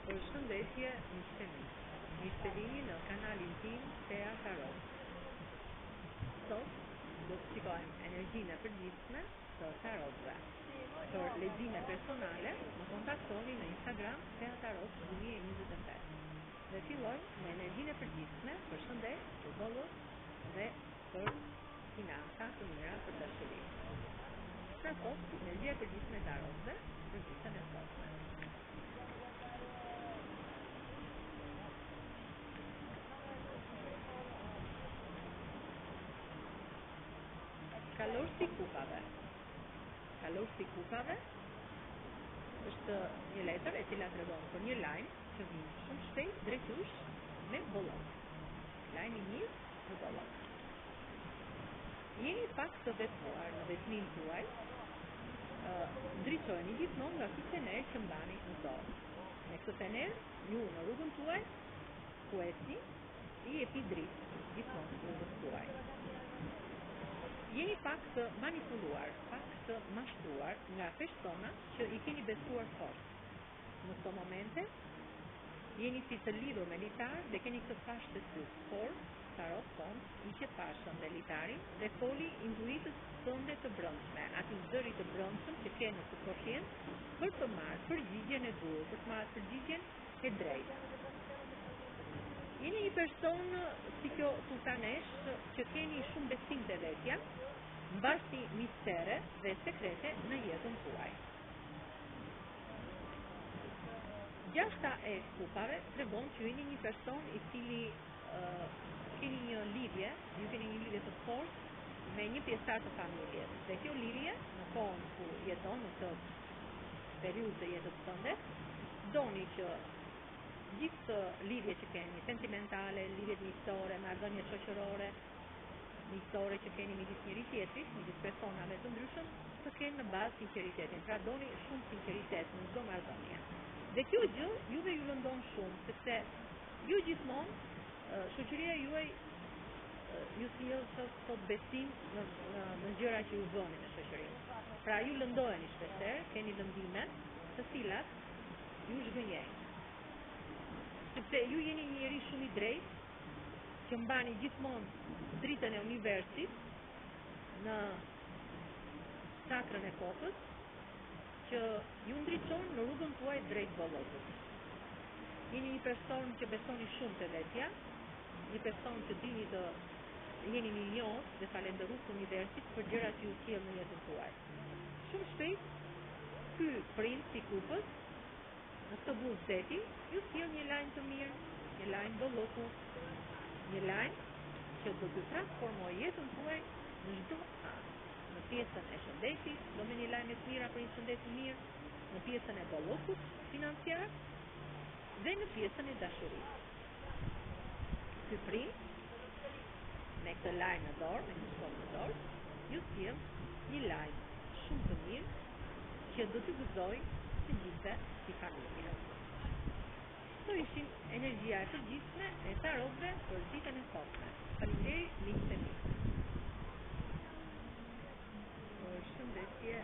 Përshëndetje miqtemi. Mirësevini në kanalin tim Thea Tarot. Sot do të shikojmë energjinë e përgjithshme të tarotëve. Për lexime personale, më kontaktoni në Instagram Thea Tarot 2025. Dhe fillojmë me energjinë e përgjithshme për shëndet, për bollët dhe për financa të mira për dashuri. Pra sot, energjia e përgjithshme e tarotëve për ditën e sotme. Kalorësi kupave. Kalorësi kupave është një letër e cila tregon për një lajm që vjen shumë shpejt drejt jush me bollok. Lajmi i mirë në bollok. Jeni pak të vetmuar në vetmin tuaj. Ndriçojeni gjithmonë nga ky fener që mbani në dorë. Me këtë fener, ju në rrugën tuaj kuesni i jepi dritë gjithmonë rrugës tuaj. Jeni pak të manipuluar, pak të mashtruar nga persona që i keni besuar fort. Në këto momente, jeni si të lidhur me litar dhe keni këtë fashë të sy, por tarot fond i që pashën dhe litarin dhe foli intuitës tënde të brendshme, atij zëri të brendshëm që ke në subkonshient për të marrë përgjigjen e duhur, për të marrë përgjigjen e drejtë. Jeni një person si kjo sultanesh që keni shumë besim te vetja, mbasti mistere dhe sekrete në jetën tuaj. Gjashta e kupave tregon që jeni një person i cili keni një lidhje, ju keni një lidhje të fortë me një pjesëtar të familjes. Dhe kjo lidhje, në kohën ku jeton në këtë periudhë të jetës tënde, doni që gjithë të lidhje që keni, sentimentale, lidhjet miqësore, marrëdhënie shoqërore, miqësore që keni midis njëri tjetrit, midis personave të ndryshëm, të kenë në bazë sinqeritetin. Pra doni shumë sinqeritet në çdo marrëdhënie. Dhe kjo gjë juve ju lëndon shumë, sepse ju gjithmonë shoqëria juaj ju sjell sot besim në gjëra që ju bëni në shoqërinë. Pra ju lëndoheni shpeshherë, keni lëndime të cilat ju zhgënjejnë. Sepse ju jeni një njerëz shumë i drejtë, që mbani gjithmonë dritën e universit në sakrën e kokës, që ju ndriçon në rrugën tuaj drejt bollokut. Jeni një person që besoni shumë te vetja, një person që dini të jeni një njohës dhe falënderues universit për gjërat që ju sjell në jetën tuaj. Shumë shpejt, ky princ i kupës në këtë buzë zeti, ju sjell një lajm të mirë, një lajm bolloku, një lajm që do të transformojë jetën tuaj në çdo anë. Në pjesën e shëndetit, do me një lajm të mirë për një shëndet të mirë, në pjesën e bollokut financiar dhe në pjesën e dashurisë. Ky princ me këtë lajm në dorë, me këtë shkop në dorë, ju sjell një lajm shumë të mirë që do t'ju gëzojë të gjithë si familje. Këto ishin energjia e përgjithshme e tarotëve për ditën e sotme. Faleminderit miqtë e mi. Përshëndetje.